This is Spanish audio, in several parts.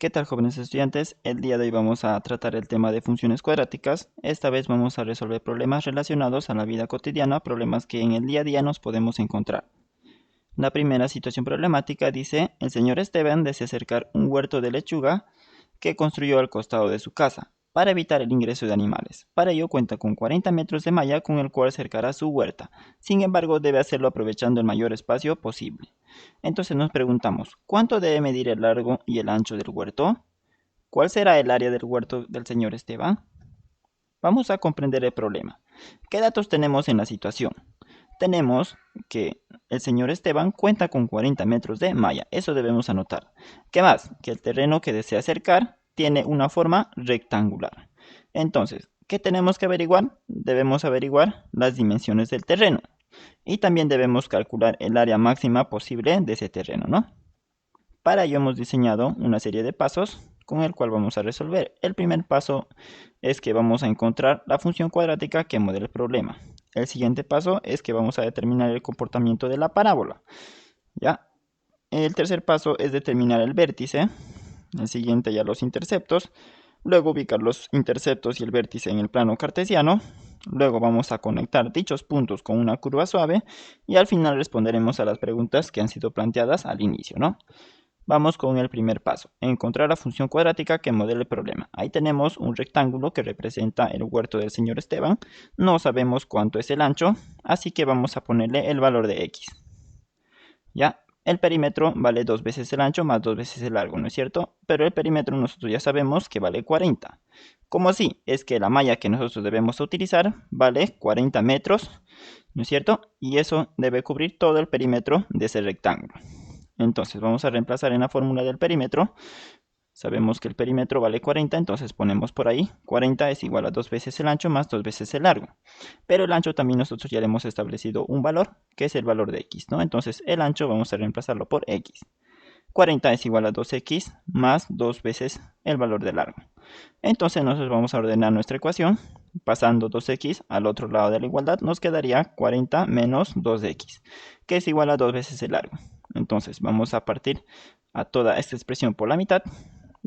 ¿Qué tal, jóvenes estudiantes? El día de hoy vamos a tratar el tema de funciones cuadráticas. Esta vez vamos a resolver problemas relacionados a la vida cotidiana, problemas que en el día a día nos podemos encontrar. La primera situación problemática dice: el señor Esteban desea cercar un huerto de lechuga que construyó al costado de su casa para evitar el ingreso de animales. Para ello cuenta con 40 metros de malla con el cual cercará su huerta. Sin embargo, debe hacerlo aprovechando el mayor espacio posible. Entonces nos preguntamos, ¿cuánto debe medir el largo y el ancho del huerto? ¿Cuál será el área del huerto del señor Esteban? Vamos a comprender el problema. ¿Qué datos tenemos en la situación? Tenemos que el señor Esteban cuenta con 40 metros de malla. Eso debemos anotar. ¿Qué más? Que el terreno que desea cercar tiene una forma rectangular. Entonces, ¿qué tenemos que averiguar? Debemos averiguar las dimensiones del terreno. Y también debemos calcular el área máxima posible de ese terreno, ¿no? Para ello hemos diseñado una serie de pasos con el cual vamos a resolver. El primer paso es que vamos a encontrar la función cuadrática que modela el problema. El siguiente paso es que vamos a determinar el comportamiento de la parábola. ¿Ya? El tercer paso es determinar el vértice. El siguiente ya los interceptos. Luego ubicar los interceptos y el vértice en el plano cartesiano. Luego vamos a conectar dichos puntos con una curva suave. Y al final responderemos a las preguntas que han sido planteadas al inicio, ¿no? Vamos con el primer paso, encontrar la función cuadrática que modele el problema. Ahí tenemos un rectángulo que representa el huerto del señor Esteban. No sabemos cuánto es el ancho, así que vamos a ponerle el valor de x. ¿Ya? El perímetro vale 2 veces el ancho más 2 veces el largo, ¿no es cierto? Pero el perímetro nosotros ya sabemos que vale 40. ¿Cómo así? Es que la malla que nosotros debemos utilizar vale 40 metros, ¿no es cierto? Y eso debe cubrir todo el perímetro de ese rectángulo. Entonces vamos a reemplazar en la fórmula del perímetro. Sabemos que el perímetro vale 40, entonces ponemos por ahí 40 es igual a 2 veces el ancho más 2 veces el largo. Pero el ancho también nosotros ya le hemos establecido un valor, que es el valor de x, ¿no? Entonces el ancho vamos a reemplazarlo por x. 40 es igual a 2x más 2 veces el valor de largo. Entonces nosotros vamos a ordenar nuestra ecuación. Pasando 2x al otro lado de la igualdad nos quedaría 40 menos 2x, que es igual a 2 veces el largo. Entonces vamos a partir a toda esta expresión por la mitad.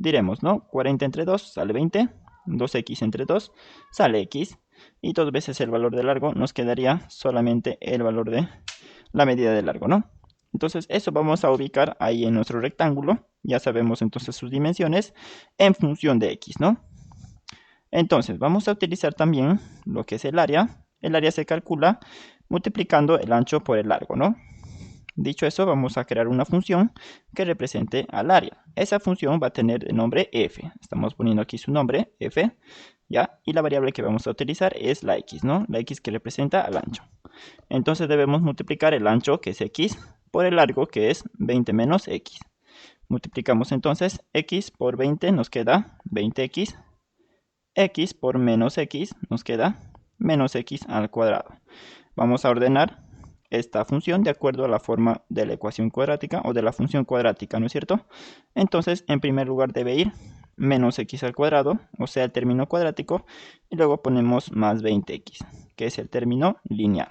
Diremos, ¿no? 40 entre 2 sale 20, 2x entre 2 sale x, y 2 veces el valor de largo nos quedaría solamente el valor de la medida de largo, ¿no? Entonces eso vamos a ubicar ahí en nuestro rectángulo. Ya sabemos entonces sus dimensiones en función de x, ¿no? Entonces vamos a utilizar también lo que es el área. El área se calcula multiplicando el ancho por el largo, ¿no? Dicho eso, vamos a crear una función que represente al área. Esa función va a tener el nombre f. Estamos poniendo aquí su nombre, f, ¿ya? Y la variable que vamos a utilizar es la x, ¿no? La x que representa al ancho. Entonces debemos multiplicar el ancho, que es x, por el largo, que es 20 menos x. Multiplicamos entonces x por 20, nos queda 20x. X por menos x nos queda menos x al cuadrado. Vamos a ordenar esta función de acuerdo a la forma de la ecuación cuadrática o de la función cuadrática, ¿no es cierto? Entonces, en primer lugar debe ir menos x al cuadrado, o sea, el término cuadrático, y luego ponemos más 20x, que es el término lineal.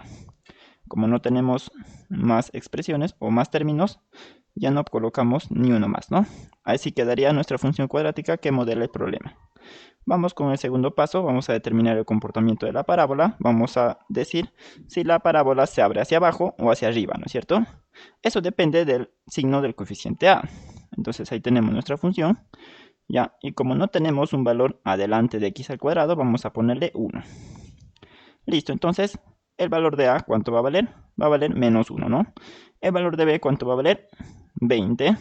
Como no tenemos más expresiones o más términos, ya no colocamos ni uno más, ¿no? Así quedaría nuestra función cuadrática que modela el problema. Vamos con el segundo paso, vamos a determinar el comportamiento de la parábola. Vamos a decir si la parábola se abre hacia abajo o hacia arriba, ¿no es cierto? Eso depende del signo del coeficiente a. Entonces ahí tenemos nuestra función, ¿ya? Y como no tenemos un valor adelante de x al cuadrado, vamos a ponerle 1. Listo, entonces el valor de a, ¿cuánto va a valer? Va a valer menos 1, ¿no? El valor de b, ¿cuánto va a valer? 20,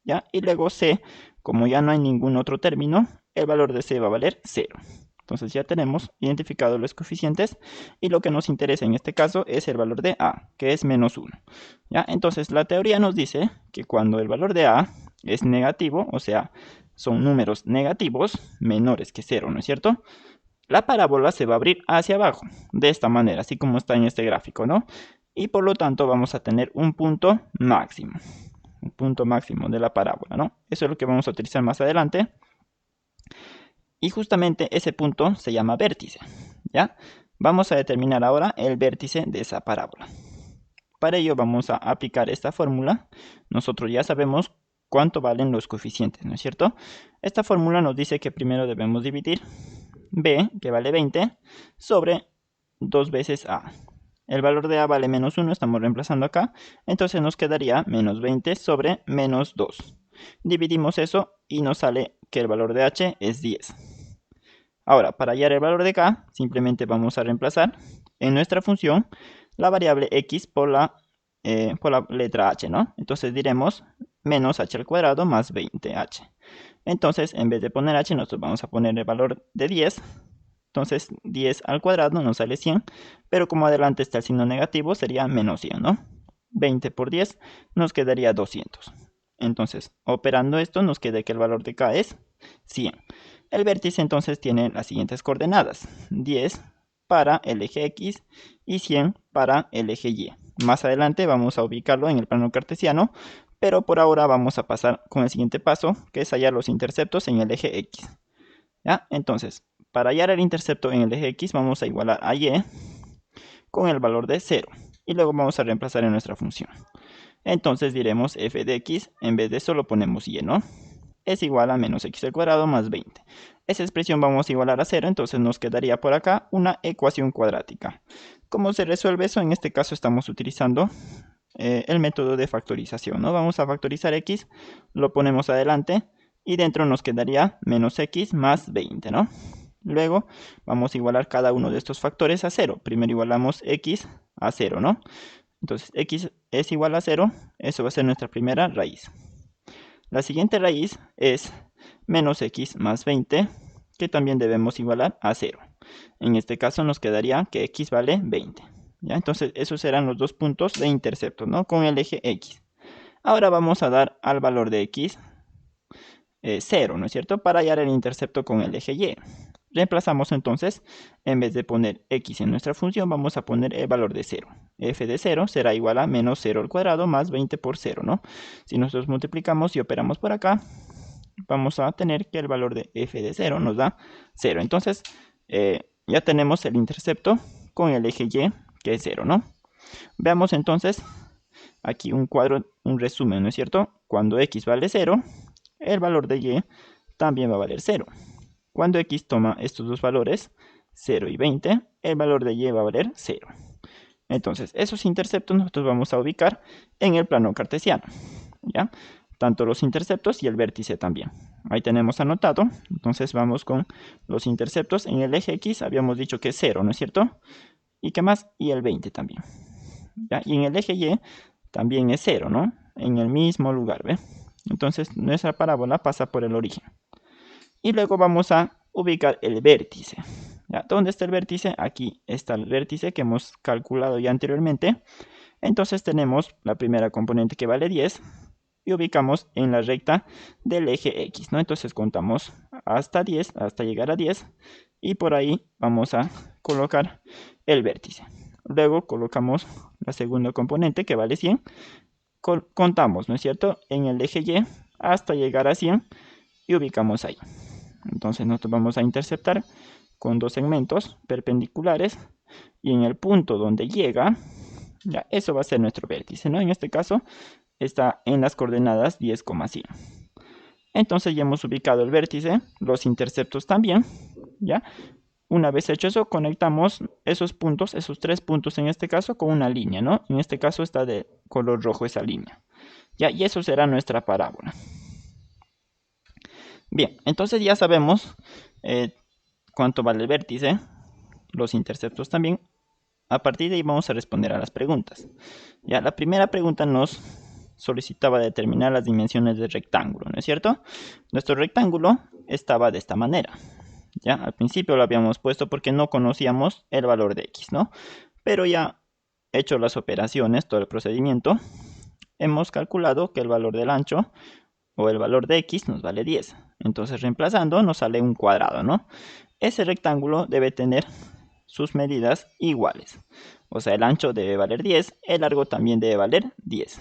¿ya? Y luego c, como ya no hay ningún otro término, el valor de c va a valer 0. Entonces ya tenemos identificados los coeficientes y lo que nos interesa en este caso es el valor de a, que es menos 1. ¿Ya? Entonces la teoría nos dice que cuando el valor de a es negativo, o sea, son números negativos menores que 0, ¿no es cierto? La parábola se va a abrir hacia abajo, de esta manera, así como está en este gráfico, ¿no? Y por lo tanto vamos a tener un punto máximo de la parábola, ¿no? Eso es lo que vamos a utilizar más adelante. Y justamente ese punto se llama vértice, ¿ya? Vamos a determinar ahora el vértice de esa parábola. Para ello vamos a aplicar esta fórmula. Nosotros ya sabemos cuánto valen los coeficientes, ¿no es cierto? Esta fórmula nos dice que primero debemos dividir b, que vale 20, sobre 2 veces a. El valor de a vale menos 1, estamos reemplazando acá, entonces nos quedaría menos 20 sobre menos 2. Dividimos eso y nos sale que el valor de h es 10. Ahora, para hallar el valor de k, simplemente vamos a reemplazar en nuestra función la variable x por la letra h, ¿no? Entonces diremos menos h al cuadrado más 20h. Entonces, en vez de poner h, nosotros vamos a poner el valor de 10. Entonces, 10 al cuadrado nos sale 100, pero como adelante está el signo negativo, sería menos 100, ¿no? 20 por 10 nos quedaría 200. Entonces, operando esto, nos queda que el valor de k es 100. El vértice entonces tiene las siguientes coordenadas: 10 para el eje x y 100 para el eje y. Más adelante vamos a ubicarlo en el plano cartesiano, pero por ahora vamos a pasar con el siguiente paso, que es hallar los interceptos en el eje x. ¿Ya? Entonces, para hallar el intercepto en el eje x vamos a igualar a y con el valor de 0. Y luego vamos a reemplazar en nuestra función. Entonces diremos f de x, en vez de eso lo ponemos y, ¿no? Es igual a menos x al cuadrado más 20. Esa expresión vamos a igualar a 0, entonces nos quedaría por acá una ecuación cuadrática. ¿Cómo se resuelve eso? En este caso estamos utilizando el método de factorización, ¿no? Vamos a factorizar x, lo ponemos adelante y dentro nos quedaría menos x más 20, ¿no? Luego vamos a igualar cada uno de estos factores a 0. Primero igualamos x a 0, ¿no? Entonces x es igual a 0, eso va a ser nuestra primera raíz. La siguiente raíz es menos x más 20, que también debemos igualar a 0. En este caso nos quedaría que x vale 20. ¿Ya? Entonces esos serán los dos puntos de intercepto, ¿no? Con el eje x. Ahora vamos a dar al valor de x 0, ¿no es cierto? Para hallar el intercepto con el eje y. Reemplazamos entonces, en vez de poner x en nuestra función, vamos a poner el valor de 0. F de 0 será igual a menos 0 al cuadrado más 20 por 0, ¿no? Si nosotros multiplicamos y operamos por acá, vamos a tener que el valor de f de 0 nos da 0. Entonces, ya tenemos el intercepto con el eje y, que es 0, ¿no? Veamos entonces aquí un cuadro, un resumen, ¿no es cierto? Cuando x vale 0, el valor de y también va a valer 0. Cuando x toma estos dos valores, 0 y 20, el valor de y va a valer 0. Entonces, esos interceptos nosotros vamos a ubicar en el plano cartesiano, ¿ya? Tanto los interceptos y el vértice también. Ahí tenemos anotado. Entonces vamos con los interceptos. En el eje x habíamos dicho que es 0, ¿no es cierto? ¿Y qué más? Y el 20 también. ¿Ya? Y en el eje y también es 0, ¿no? En el mismo lugar, ¿ve? Entonces nuestra parábola pasa por el origen. Y luego vamos a ubicar el vértice. ¿Ya? ¿Dónde está el vértice? Aquí está el vértice que hemos calculado ya anteriormente. Entonces tenemos la primera componente que vale 10 y ubicamos en la recta del eje x, ¿no? Entonces contamos hasta 10, hasta llegar a 10 y por ahí vamos a colocar el vértice. Luego colocamos la segunda componente que vale 100. Contamos, ¿no es cierto?, en el eje y hasta llegar a 100 y ubicamos ahí. Entonces nosotros vamos a interceptar con dos segmentos perpendiculares y en el punto donde llega, ya, eso va a ser nuestro vértice, ¿no? En este caso está en las coordenadas 10,100. Entonces ya hemos ubicado el vértice, los interceptos también, ¿ya? Una vez hecho eso, conectamos esos puntos, esos tres puntos en este caso, con una línea, ¿no? En este caso está de color rojo esa línea, ¿ya? Y eso será nuestra parábola. Bien, entonces ya sabemos cuánto vale el vértice, los interceptos también. A partir de ahí vamos a responder a las preguntas. Ya, la primera pregunta nos solicitaba determinar las dimensiones del rectángulo, ¿no es cierto? Nuestro rectángulo estaba de esta manera. Ya, al principio lo habíamos puesto porque no conocíamos el valor de x, ¿no? Pero ya hecho las operaciones, todo el procedimiento, hemos calculado que el valor del ancho o el valor de x nos vale 10. Entonces reemplazando nos sale un cuadrado, ¿no? Ese rectángulo debe tener sus medidas iguales. O sea, el ancho debe valer 10, el largo también debe valer 10.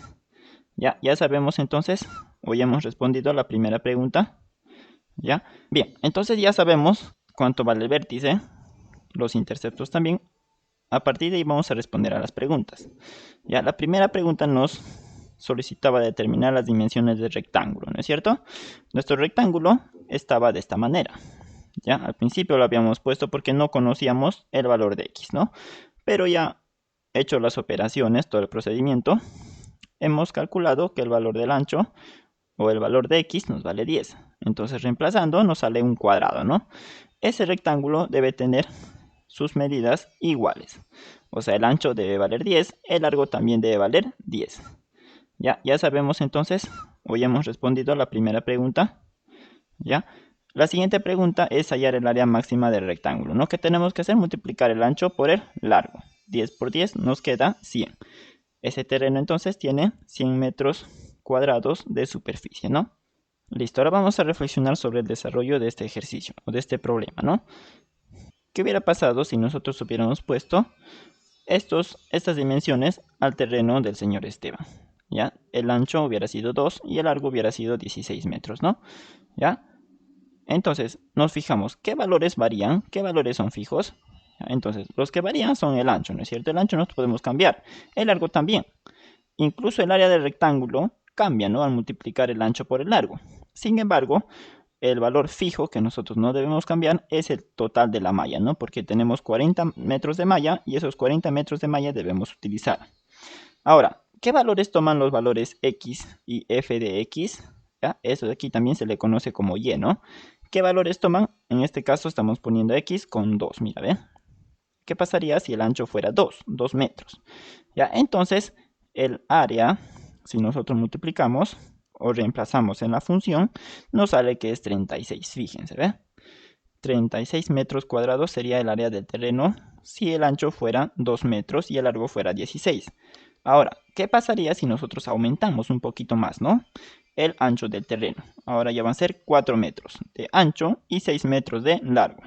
Ya sabemos entonces, hoy hemos respondido a la primera pregunta. ¿Ya? Bien, entonces ya sabemos cuánto vale el vértice, los interceptos también. A partir de ahí vamos a responder a las preguntas. Ya, la primera pregunta nos solicitaba determinar las dimensiones del rectángulo, ¿no es cierto? Nuestro rectángulo estaba de esta manera. Ya, al principio lo habíamos puesto porque no conocíamos el valor de x, ¿no? Pero ya hecho las operaciones, todo el procedimiento, hemos calculado que el valor del ancho o el valor de x nos vale 10. Entonces reemplazando nos sale un cuadrado, ¿no? Ese rectángulo debe tener sus medidas iguales. O sea, el ancho debe valer 10, el largo también debe valer 10. Ya sabemos entonces, hoy hemos respondido a la primera pregunta. ¿Ya? La siguiente pregunta es hallar el área máxima del rectángulo, ¿no? ¿Qué tenemos que hacer? Multiplicar el ancho por el largo. 10 por 10 nos queda 100. Ese terreno entonces tiene 100 metros cuadrados de superficie, ¿no? Listo, ahora vamos a reflexionar sobre el desarrollo de este ejercicio o de este problema, ¿no? ¿Qué hubiera pasado si nosotros hubiéramos puesto estas dimensiones al terreno del señor Esteban? ¿Ya? El ancho hubiera sido 2 y el largo hubiera sido 16 metros, ¿no? ¿Ya? Entonces, nos fijamos qué valores varían, qué valores son fijos. Entonces, los que varían son el ancho, ¿no es cierto? El ancho no podemos cambiar, el largo también. Incluso el área del rectángulo cambia, ¿no? Al multiplicar el ancho por el largo. Sin embargo, el valor fijo que nosotros no debemos cambiar es el total de la malla, ¿no? Porque tenemos 40 metros de malla y esos 40 metros de malla debemos utilizar. Ahora, ¿qué valores toman los valores x y f de x? ¿Ya? Eso de aquí también se le conoce como y, ¿no? ¿Qué valores toman? En este caso estamos poniendo x con 2, mira, ¿ve? ¿Qué pasaría si el ancho fuera 2 metros? ¿Ya? Entonces, el área, si nosotros multiplicamos o reemplazamos en la función, nos sale que es 36, fíjense, ¿ve? 36 metros cuadrados sería el área del terreno si el ancho fuera 2 metros y el largo fuera 16. Ahora, ¿qué pasaría si nosotros aumentamos un poquito más, ¿no? El ancho del terreno. Ahora ya van a ser 4 metros de ancho y 6 metros de largo.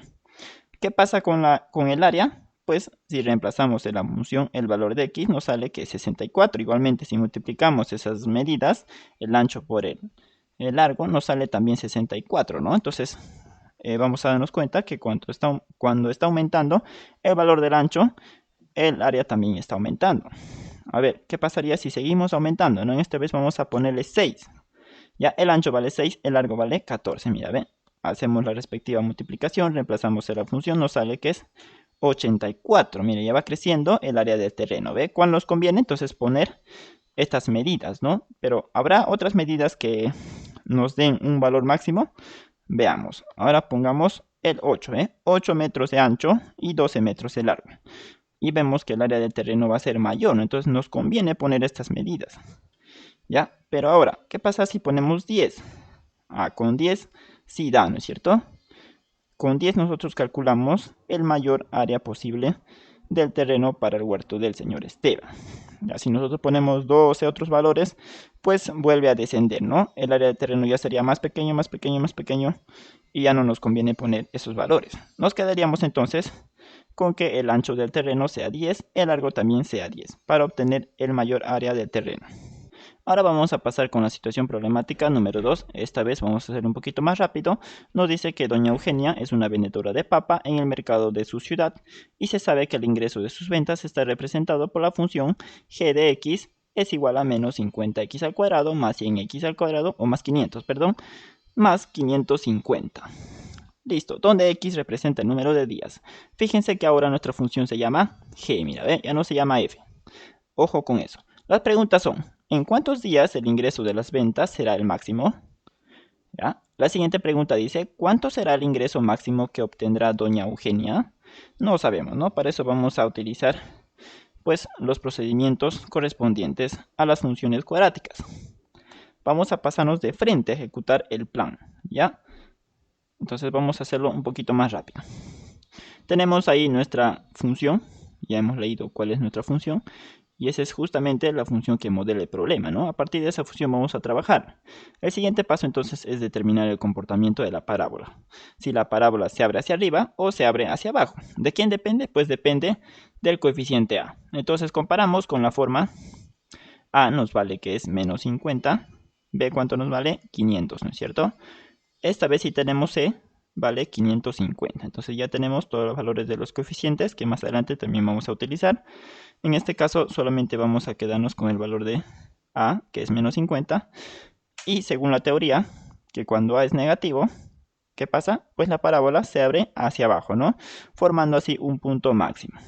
¿Qué pasa con el área? Pues si reemplazamos en la función el valor de x, nos sale que es 64. Igualmente, si multiplicamos esas medidas, el ancho por el largo, nos sale también 64, ¿no? Entonces, vamos a darnos cuenta que cuando está aumentando el valor del ancho, el área también está aumentando. A ver, ¿qué pasaría si seguimos aumentando? ¿No? En esta vez vamos a ponerle 6. Ya el ancho vale 6, el largo vale 14. Mira, ¿ven? Hacemos la respectiva multiplicación, reemplazamos en la función, nos sale que es 84. Mira, ya va creciendo el área del terreno. ¿Ve? ¿Cuál nos conviene? Entonces poner estas medidas, ¿no? Pero habrá otras medidas que nos den un valor máximo. Veamos. Ahora pongamos el 8, ¿eh? 8 metros de ancho y 12 metros de largo. Y vemos que el área del terreno va a ser mayor, ¿no? Entonces nos conviene poner estas medidas. ¿Ya? Pero ahora, ¿qué pasa si ponemos 10? Con 10 sí da, ¿no es cierto? Con 10 nosotros calculamos el mayor área posible del terreno para el huerto del señor Esteban. Ya, si nosotros ponemos 12 otros valores, pues vuelve a descender, ¿no? El área del terreno ya sería más pequeño, más pequeño, más pequeño, y ya no nos conviene poner esos valores. Nos quedaríamos entonces con que el ancho del terreno sea 10, el largo también sea 10, para obtener el mayor área del terreno. Ahora vamos a pasar con la situación problemática número 2. Esta vez vamos a hacer un poquito más rápido. Nos dice que doña Eugenia es una vendedora de papa en el mercado de su ciudad y se sabe que el ingreso de sus ventas está representado por la función g de x es igual a menos 50x al cuadrado más 100x al cuadrado, o más 500, perdón, más 550. Listo, donde x representa el número de días. Fíjense que ahora nuestra función se llama g, mira, ¿ve? Ya no se llama f. Ojo con eso. Las preguntas son, ¿en cuántos días el ingreso de las ventas será el máximo? ¿Ya? La siguiente pregunta dice, ¿cuánto será el ingreso máximo que obtendrá doña Eugenia? No sabemos, ¿no? Para eso vamos a utilizar pues los procedimientos correspondientes a las funciones cuadráticas. Vamos a pasarnos de frente a ejecutar el plan, ¿ya? Entonces vamos a hacerlo un poquito más rápido. Tenemos ahí nuestra función, ya hemos leído cuál es nuestra función, y esa es justamente la función que modela el problema, ¿no? A partir de esa función vamos a trabajar. El siguiente paso entonces es determinar el comportamiento de la parábola. Si la parábola se abre hacia arriba o se abre hacia abajo. ¿De quién depende? Pues depende del coeficiente a. Entonces comparamos con la forma a nos vale que es menos 50. B cuánto nos vale 500, ¿no es cierto? Esta vez si tenemos C vale 550. Entonces ya tenemos todos los valores de los coeficientes que más adelante también vamos a utilizar. En este caso solamente vamos a quedarnos con el valor de a, que es menos 50. Y según la teoría, que cuando a es negativo, ¿qué pasa? Pues la parábola se abre hacia abajo, ¿no? Formando así un punto máximo.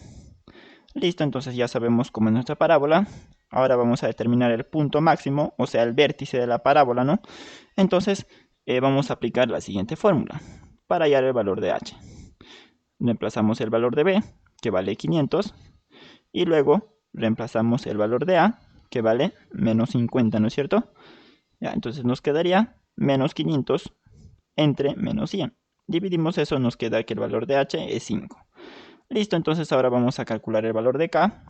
Listo, entonces ya sabemos cómo es nuestra parábola. Ahora vamos a determinar el punto máximo, o sea, el vértice de la parábola, ¿no? Entonces, vamos a aplicar la siguiente fórmula para hallar el valor de h. Reemplazamos el valor de b, que vale 500, y luego reemplazamos el valor de a, que vale menos 50, ¿no es cierto? Ya, entonces nos quedaría menos 500 entre menos 100. Dividimos eso, nos queda que el valor de h es 5. Listo, entonces ahora vamos a calcular el valor de k,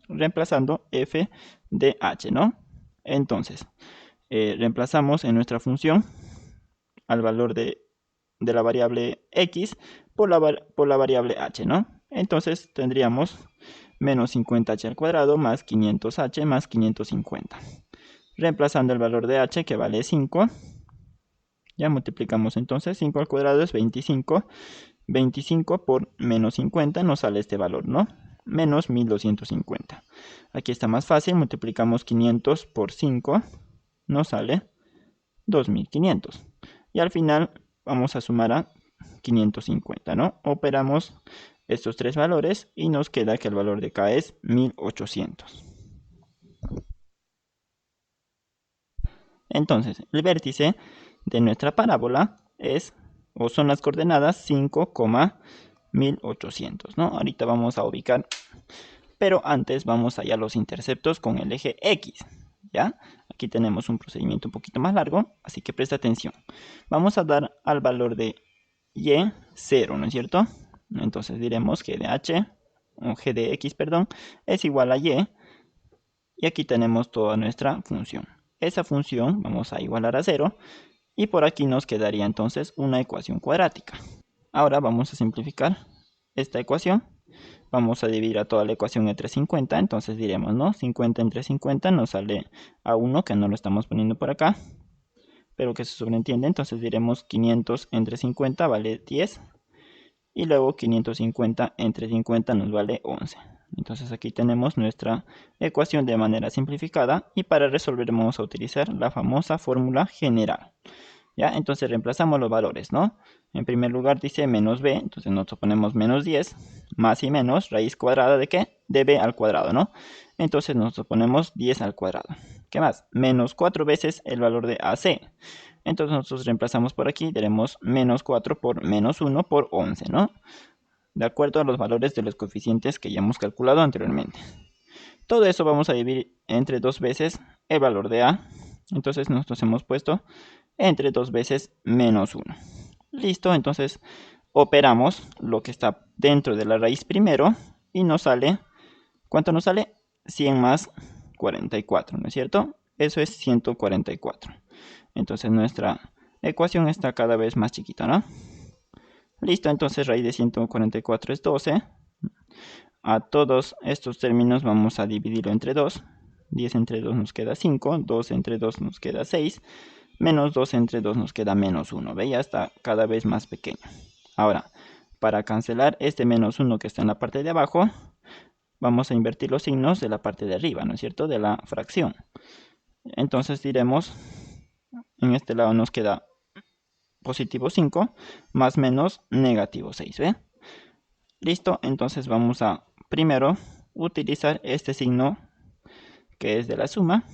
reemplazando f de h, ¿no? Entonces, reemplazamos en nuestra función al valor de la variable x por la variable h, ¿no? Entonces tendríamos menos 50h al cuadrado más 500h más 550. Reemplazando el valor de h, que vale 5, ya multiplicamos entonces 5 al cuadrado es 25. 25 por menos 50 nos sale este valor, ¿no? Menos 1250. Aquí está más fácil, multiplicamos 500 por 5, nos sale 2500. Y al final vamos a sumar a 550, ¿no? Operamos estos tres valores y nos queda que el valor de k es 1800. Entonces, el vértice de nuestra parábola es, o son las coordenadas 5,1800, ¿no? Ahorita vamos a ubicar, pero antes vamos a hallar los interceptos con el eje X, ¿ya? Aquí tenemos un procedimiento un poquito más largo, así que presta atención. Vamos a dar al valor de y 0, ¿no es cierto? Entonces diremos g de h, o g de x, perdón, es igual a y aquí tenemos toda nuestra función. Esa función vamos a igualar a 0 y por aquí nos quedaría entonces una ecuación cuadrática. Ahora vamos a simplificar esta ecuación. Vamos a dividir a toda la ecuación entre 50, entonces diremos, ¿no? 50 entre 50 nos sale a 1, que no lo estamos poniendo por acá, pero que se sobreentiende, entonces diremos 500 entre 50 vale 10, y luego 550 entre 50 nos vale 11. Entonces aquí tenemos nuestra ecuación de manera simplificada y para resolver vamos a utilizar la famosa fórmula general. ¿Ya? Entonces reemplazamos los valores, ¿no? En primer lugar dice menos b, entonces nosotros ponemos menos 10, más y menos, raíz cuadrada ¿de qué? De b al cuadrado, ¿no? Entonces nosotros ponemos 10 al cuadrado. ¿Qué más? Menos 4 veces el valor de AC. Entonces nosotros reemplazamos por aquí, tenemos menos 4 por menos 1 por 11, ¿no? De acuerdo a los valores de los coeficientes que ya hemos calculado anteriormente. Todo eso vamos a dividir entre 2 veces el valor de A. Entonces nosotros hemos puesto entre 2 veces menos 1. Listo, entonces operamos lo que está dentro de la raíz primero y nos sale, ¿cuánto nos sale? 100 más 44, ¿no es cierto? Eso es 144. Entonces nuestra ecuación está cada vez más chiquita, ¿no? Listo, entonces raíz de 144 es 12. A todos estos términos vamos a dividirlo entre 2. 10 entre 2 nos queda 5, 2 entre 2 nos queda 6, menos 2 entre 2 nos queda menos 1. ¿Ve? Ya está cada vez más pequeño. Ahora, para cancelar este menos 1 que está en la parte de abajo, vamos a invertir los signos de la parte de arriba, ¿no es cierto? De la fracción. Entonces diremos, en este lado nos queda positivo 5, más menos negativo 6, ¿ve? Listo, entonces vamos a primero utilizar este signo que es de la suma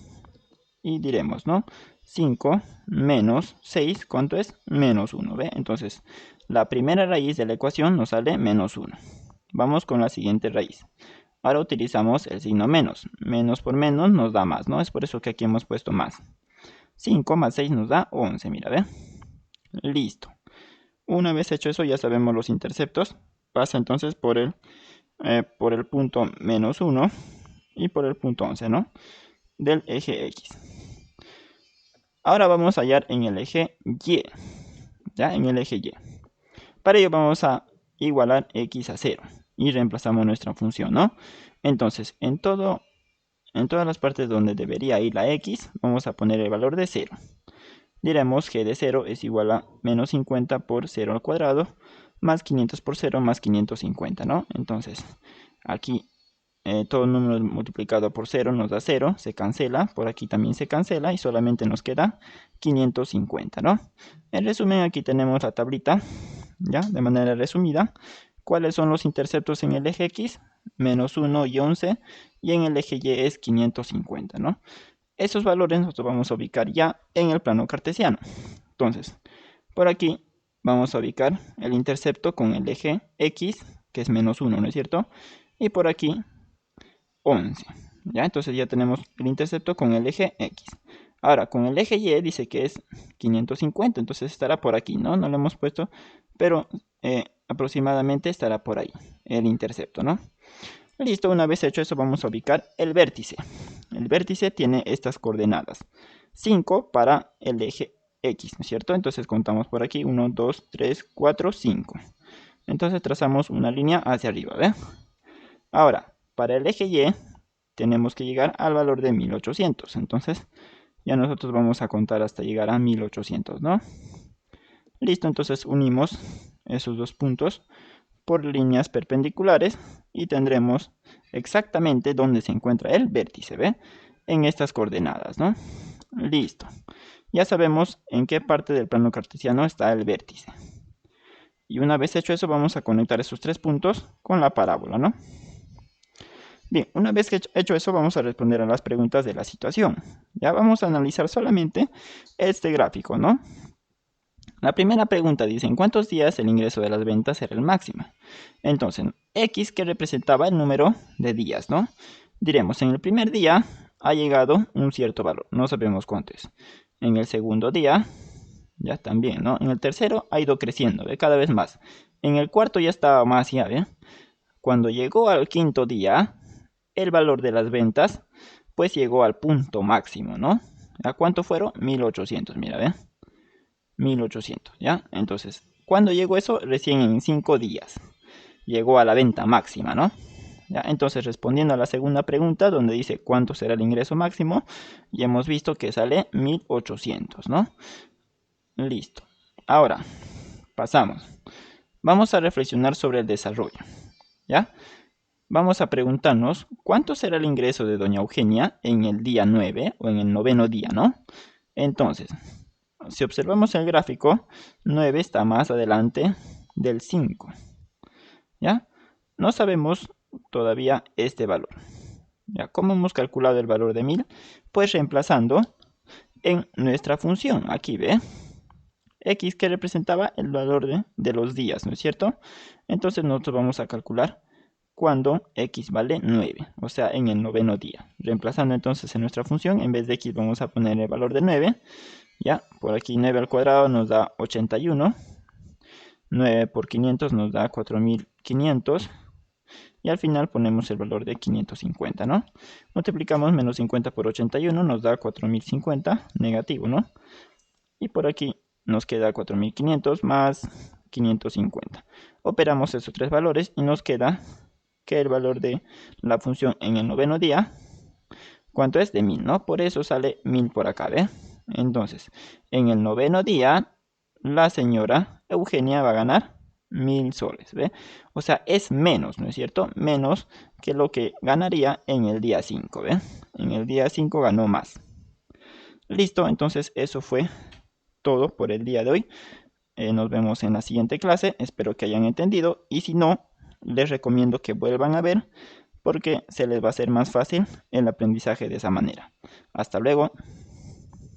y diremos, ¿no? 5 menos 6, ¿cuánto es? Menos 1, ¿ve? Entonces, la primera raíz de la ecuación nos sale menos 1. Vamos con la siguiente raíz. Ahora utilizamos el signo menos. Menos por menos nos da más, ¿no? Es por eso que aquí hemos puesto más. 5 más 6 nos da 11, mira, ¿ve? Listo. Una vez hecho eso, ya sabemos los interceptos. Pasa entonces por el punto menos 1 y por el punto 11, ¿no? Del eje X. Ahora vamos a hallar en el eje Y. ¿Ya? En el eje Y. Para ello vamos a igualar X a 0. Y reemplazamos nuestra función, ¿no? Entonces, en todas las partes donde debería ir la X, vamos a poner el valor de 0. Diremos g de 0 es igual a menos 50 por 0 al cuadrado, más 500 por 0 más 550, ¿no? Entonces, aquí todo número multiplicado por 0 nos da 0, se cancela, por aquí también se cancela y solamente nos queda 550, ¿no? En resumen, aquí tenemos la tablita, ya, de manera resumida. ¿Cuáles son los interceptos en el eje X? Menos 1 y 11, y en el eje Y es 550, ¿no? Esos valores nosotros vamos a ubicar ya en el plano cartesiano. Entonces, por aquí vamos a ubicar el intercepto con el eje X, que es menos 1, ¿no es cierto? Y por aquí 11, ¿ya? Entonces ya tenemos el intercepto con el eje X. Ahora, con el eje Y dice que es 550, entonces estará por aquí, ¿no? No lo hemos puesto, pero aproximadamente estará por ahí el intercepto, ¿no? Listo, una vez hecho eso vamos a ubicar el vértice. El vértice tiene estas coordenadas. 5 para el eje X, ¿no es cierto? Entonces contamos por aquí 1, 2, 3, 4, 5. Entonces trazamos una línea hacia arriba, ¿ve? Ahora, para el eje Y tenemos que llegar al valor de 1800. Entonces ya nosotros vamos a contar hasta llegar a 1800, ¿no? Listo, entonces unimos esos dos puntos por líneas perpendiculares y tendremos exactamente dónde se encuentra el vértice, ¿ve? En estas coordenadas, ¿no? Listo. Ya sabemos en qué parte del plano cartesiano está el vértice. Y una vez hecho eso, vamos a conectar esos tres puntos con la parábola, ¿no? Bien, una vez que hecho eso, vamos a responder a las preguntas de la situación. Ya vamos a analizar solamente este gráfico, ¿no? La primera pregunta dice, ¿en cuántos días el ingreso de las ventas será el máximo? Entonces, X que representaba el número de días, ¿no? Diremos, en el primer día ha llegado un cierto valor, no sabemos cuánto es. En el segundo día, ya también, ¿no? En el tercero ha ido creciendo, ¿ve? Cada vez más. En el cuarto ya estaba más, ya, ¿ve? Cuando llegó al quinto día, el valor de las ventas, pues llegó al punto máximo, ¿no? ¿A cuánto fueron? 1800, mira, ¿ve? 1800, ¿ya? Entonces, ¿cuándo llegó eso? Recién en 5 días. Llegó a la venta máxima, ¿no? ¿Ya? Entonces, respondiendo a la segunda pregunta, donde dice cuánto será el ingreso máximo, ya hemos visto que sale 1800, ¿no? Listo. Ahora, pasamos. Vamos a reflexionar sobre el desarrollo, ¿ya? Vamos a preguntarnos cuánto será el ingreso de doña Eugenia en el día 9 o en el noveno día, ¿no? Entonces, si observamos el gráfico, 9 está más adelante del 5, ¿ya? No sabemos todavía este valor. ¿Ya? ¿Cómo hemos calculado el valor de 1000? Pues reemplazando en nuestra función. Aquí, ¿ve? X que representaba el valor de los días, ¿no es cierto? Entonces nosotros vamos a calcular cuando X vale 9, o sea, en el noveno día. Reemplazando entonces en nuestra función, en vez de X vamos a poner el valor de 9. Ya, por aquí 9 al cuadrado nos da 81. 9 por 500 nos da 4500. Y al final ponemos el valor de 550, ¿no? Multiplicamos menos 50 por 81, nos da 4050, negativo, ¿no? Y por aquí nos queda 4500 más 550. Operamos esos tres valores y nos queda que el valor de la función en el noveno día, ¿cuánto es? De 1000, ¿no? Por eso sale 1000 por acá, ¿ve? Entonces, en el noveno día, la señora Eugenia va a ganar 1000 soles, ¿ve? O sea, es menos, ¿no es cierto? Menos que lo que ganaría en el día 5, ¿ve? En el día 5 ganó más. Listo, entonces eso fue todo por el día de hoy. Nos vemos en la siguiente clase. Espero que hayan entendido. Y si no, les recomiendo que vuelvan a ver porque se les va a hacer más fácil el aprendizaje de esa manera. Hasta luego.